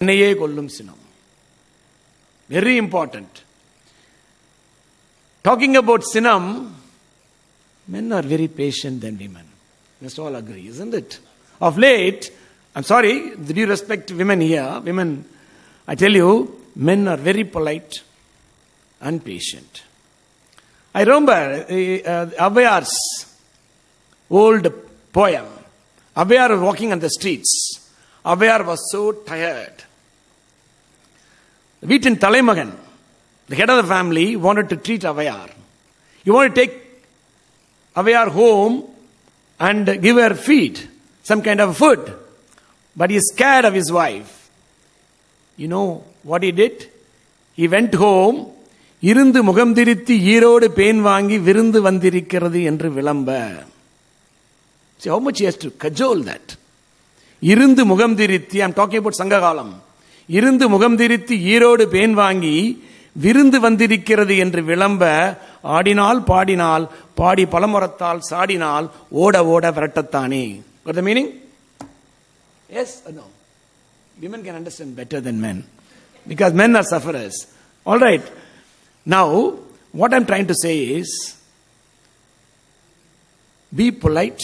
Very important. Talking about sinam, men are very patient than women. You must all agree, isn't it? Of late, I'm sorry, with due respect to women here, women, I tell you, men are very polite and patient. I remember Abhayar's old poem. Abhayar was walking on the streets. Abhayar was so tired. The Veetin Talaimagan, the head of the family, wanted to treat Abhayar. He wanted to take Abhayar home and give her feed, some kind of food. But he is scared of his wife. You know what he did? He went home. இருந்து முகம் திரித்து Erode pan வாங்கி விருந்து வந்திருக்கிறது என்று விளம்ப. See how much he has to cajole that. இருந்து முகம் திரித்து, I'm talking about சங்ககாலம். இருந்து முகம் திரித்து ஈரோடு பேன் வாங்கி விருந்து வந்திருக்கிறது என்று விளம்ப, ஆடினால் பாடினால் பாடி பலமுறத்தால் சாடினால் ஓட ஓட விரட்டத்தானே. What the meaning? Yes or no? Women can understand better than men, because men are sufferers. All right. Now, what I'm trying to say is, be polite,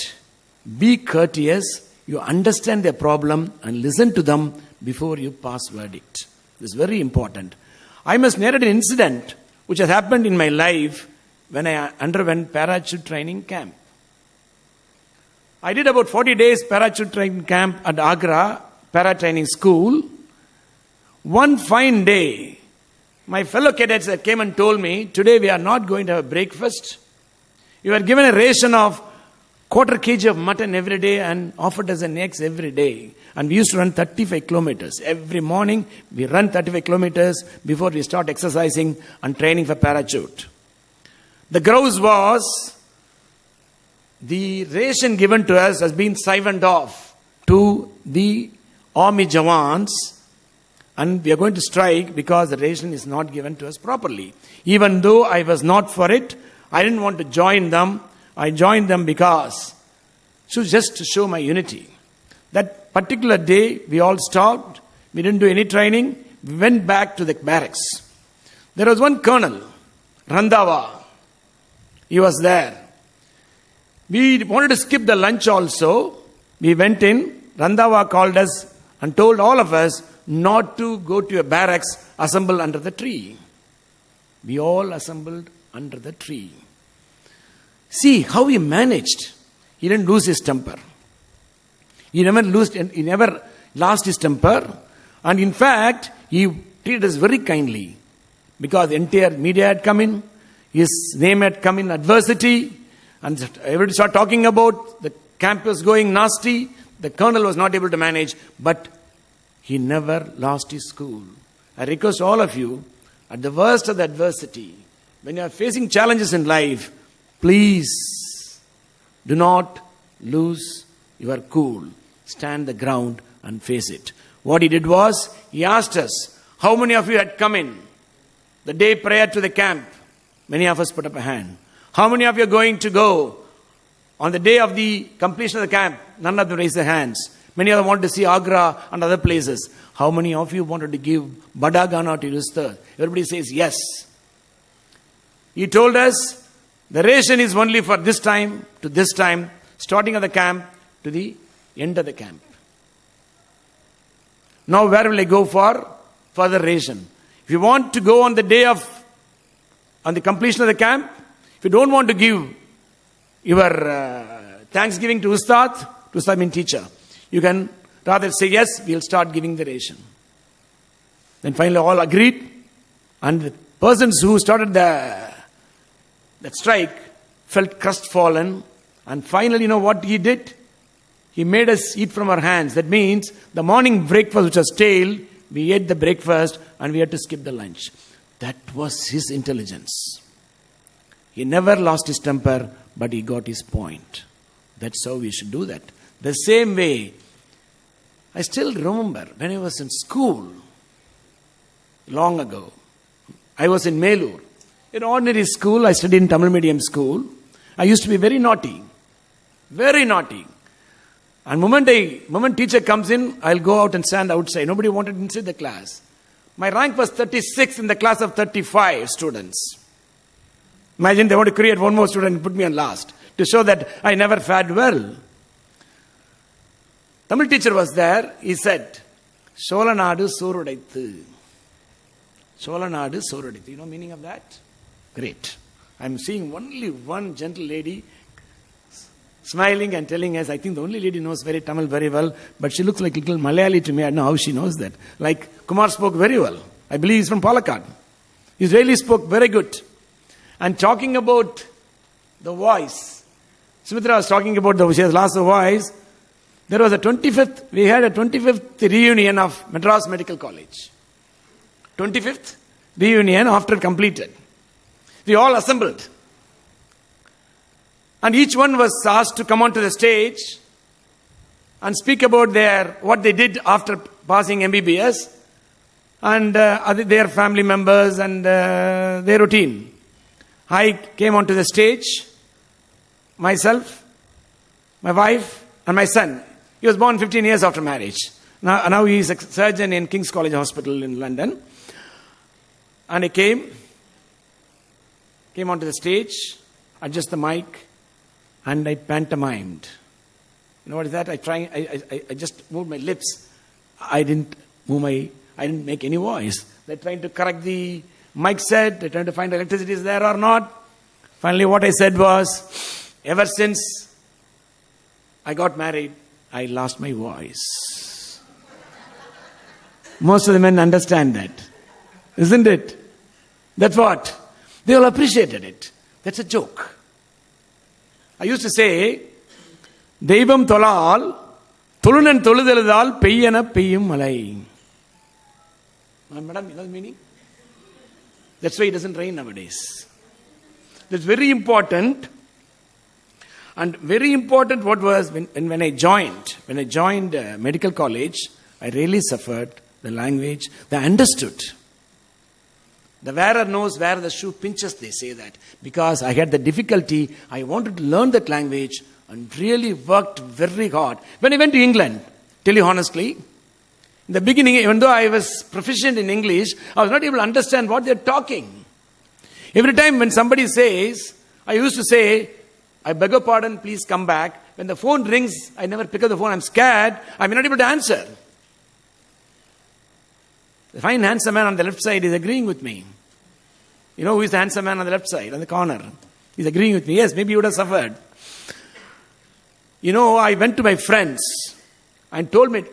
be courteous, you understand their problem and listen to them before you pass verdict. This is very important. I must narrate an incident which has happened in my life when I underwent parachute training camp. I did about 40 days parachute training camp at Agra para-training school. One fine day, my fellow cadets that came and told me, today we are not going to have breakfast. You are given a ration of 1/4 kg of mutton every day and offered as an eggs every day. And we used to run 35 kilometers. Every morning we run 35 kilometers before we start exercising and training for parachute. The grouse was, the ration given to us has been siphoned off to the army Jawans. And we are going to strike because the ration is not given to us properly. Even though I was not for it, I didn't want to join them. I joined them because, just to show my unity. That particular day, we all stopped. We didn't do any training. We went back to the barracks. There was one colonel, Randhawa. He was there. We wanted to skip the lunch also. We went in. Randhawa called us and told all of us not to go to a barracks, assemble under the tree. We all assembled under the tree. See how he managed. He didn't lose his temper. He never lost his temper. And in fact, he treated us very kindly. Because the entire media had come in. His name had come in adversity. And everybody started talking about the camp was going nasty. The colonel was not able to manage. But he never lost his cool. I request all of you, at the worst of the adversity, when you are facing challenges in life, please do not lose your cool. Stand the ground and face it. What he did was, he asked us, how many of you had come in the day prior to the camp? Many of us put up a hand. How many of you are going to go on the day of the completion of the camp? None of them raised their hands. Many of them wanted to see Agra and other places. How many of you wanted to give Badagana to Yudhishthira? Everybody says yes. He told us, the ration is only for this time to this time, starting of the camp to the end of the camp. Now where will I go for further ration? If you want to go on the day of, on the completion of the camp, if you don't want to give your thanksgiving to Ustad means teacher, you can rather say, yes, we'll start giving the ration. Then finally all agreed. And the persons who started that strike felt crestfallen. And finally, you know what he did? He made us eat from our hands. That means the morning breakfast, which was stale, we ate the breakfast and we had to skip the lunch. That was his intelligence. He never lost his temper, but he got his point. That's how we should do that. The same way, I still remember when I was in school, long ago, I was in Melur. In ordinary school, I studied in Tamil medium school. I used to be very naughty. Very naughty. And moment teacher comes in, I'll go out and stand outside. Nobody wanted inside the class. My rank was 36 in the class of 35 students. Imagine they want to create one more student and put me on last to show that I never fared well. Tamil teacher was there. He said, Solanadu Sorudaithu. Solanadu Sorudaithu. You know meaning of that? Great. I'm seeing only one gentle lady smiling and telling us, I think the only lady knows Tamil very well, but she looks like little Malayali to me. I don't know how she knows that. Like Kumar spoke very well. I believe he's from Palakkad. He really spoke very good. And talking about the voice, Sumitra was talking about she has lost the voice. There was we had a 25th reunion of Madras Medical College. 25th reunion after completed. We all assembled. And each one was asked to come onto the stage and speak about what they did after passing MBBS and their family members and their routine. I came onto the stage, myself, my wife, and my son. He was born 15 years after marriage. Now he is a surgeon in King's College Hospital in London. And I came onto the stage, adjust the mic, and I pantomimed. You know what is that? I just moved my lips. I didn't make any voice. They're trying to correct the mic set. They're trying to find electricity is there or not. Finally, what I said was, ever since I got married, I lost my voice. Most of the men understand that. Isn't it? That's what? They all appreciated it. That's a joke. I used to say, Devam tolal, tolunan toludalal, peyyana peyyum malai. Madam, you know the meaning? That's why it doesn't rain nowadays. That's very important. And very important what was when I joined medical college, I really suffered the language. They understood. The wearer knows where the shoe pinches, they say that. Because I had the difficulty, I wanted to learn that language and really worked very hard. When I went to England, tell you honestly, in the beginning, even though I was proficient in English, I was not able to understand what they're talking. Every time when somebody says, I used to say, I beg your pardon, please come back. When the phone rings, I never pick up the phone, I'm scared, I'm not able to answer. The fine handsome man on the left side is agreeing with me. You know who is the handsome man on the left side, on the corner? He's agreeing with me. Yes, maybe you would have suffered. You know, I went to my friends and told me,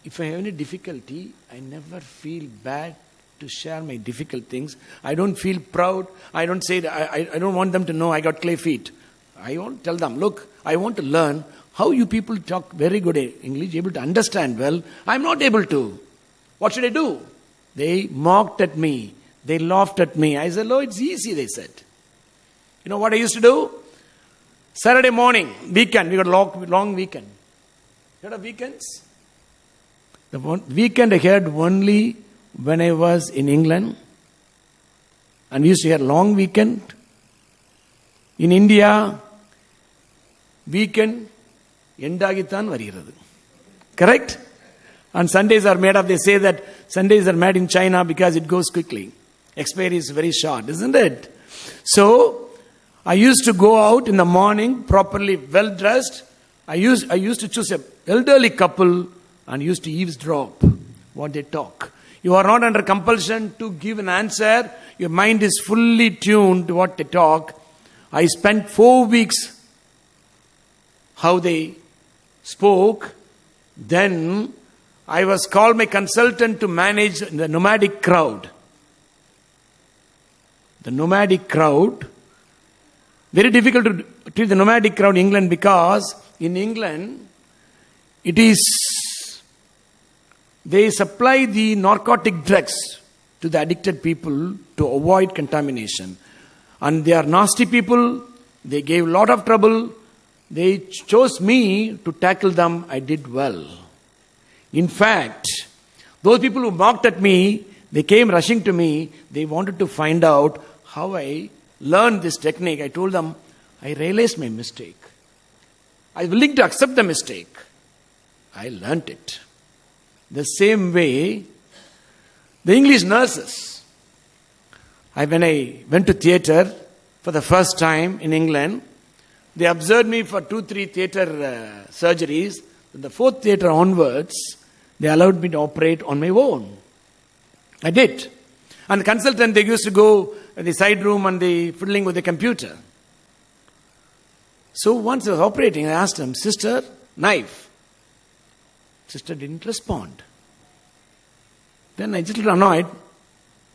if I have any difficulty, I never feel bad to share my difficult things. I don't feel proud. I don't say that I don't want them to know I got clay feet. I want to tell them, look, I want to learn how you people talk very good English, able to understand well. I'm not able to. What should I do? They mocked at me. They laughed at me. I said, oh, it's easy, they said. You know what I used to do? Saturday morning, weekend, we got a long weekend. You heard of weekends? The weekend I heard only when I was in England. And we used to hear long weekend. In India, weekend, endagithan variradu. Correct? And Sundays are made up, they say that Sundays are made in China because it goes quickly. Expiry is very short, isn't it? So, I used to go out in the morning, properly well dressed. I used to choose an elderly couple and used to eavesdrop what they talk. You are not under compulsion to give an answer. Your mind is fully tuned to what they talk. I spent 4 weeks how they spoke. Then I was called my consultant to manage the nomadic crowd. The nomadic crowd. Very difficult to treat the nomadic crowd in England because in England they supply the narcotic drugs to the addicted people to avoid contamination. And they are nasty people. They gave a lot of trouble. They chose me to tackle them. I did well. In fact, those people who mocked at me, they came rushing to me. They wanted to find out how I learned this technique. I told them, I realized my mistake. I was willing to accept the mistake. I learnt it. The same way, the English nurses. When I went to theatre for the first time in England, they observed me for 2-3 theatre surgeries. In the 4th theatre onwards, they allowed me to operate on my own. I did. And the consultant, they used to go in the side room and they fiddling with the computer. So once I was operating, I asked him, "Sister, knife." Sister didn't respond. Then I just got annoyed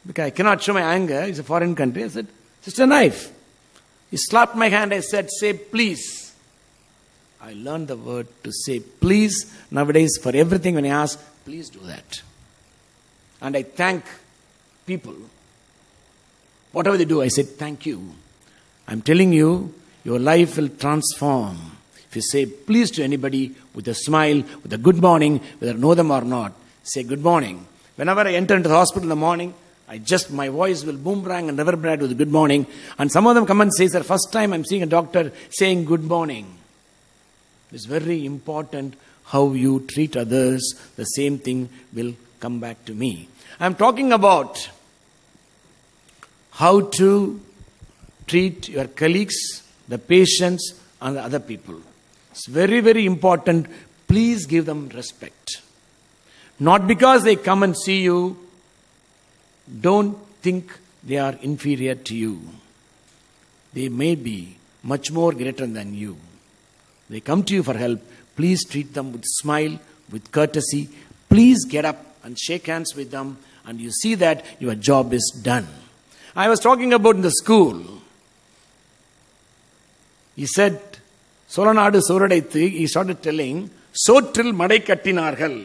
because I cannot show my anger. It's a foreign country. I said, "Sister, knife." He slapped my hand. I said, "Say please." I learned the word to say please. Nowadays, for everything when I ask, please do that. And I thank people. Whatever they do, I say thank you. I'm telling you, your life will transform. If you say please to anybody with a smile, with a good morning, whether know them or not, say good morning. Whenever I enter into the hospital in the morning, my voice will boomerang and reverberate with good morning. And some of them come and say, "Sir, first time I'm seeing a doctor saying good morning." It's very important how you treat others. The same thing will come back to me. I'm talking about how to treat your colleagues, the patients, and the other people. It's very, very important. Please give them respect. Not because they come and see you, don't think they are inferior to you. They may be much more greater than you. They come to you for help. Please treat them with smile, with courtesy. Please get up and shake hands with them, and you see that your job is done. I was talking about in the school. He said, Solanadu Soradaithi, he started telling, "Sotril madai kattinargal."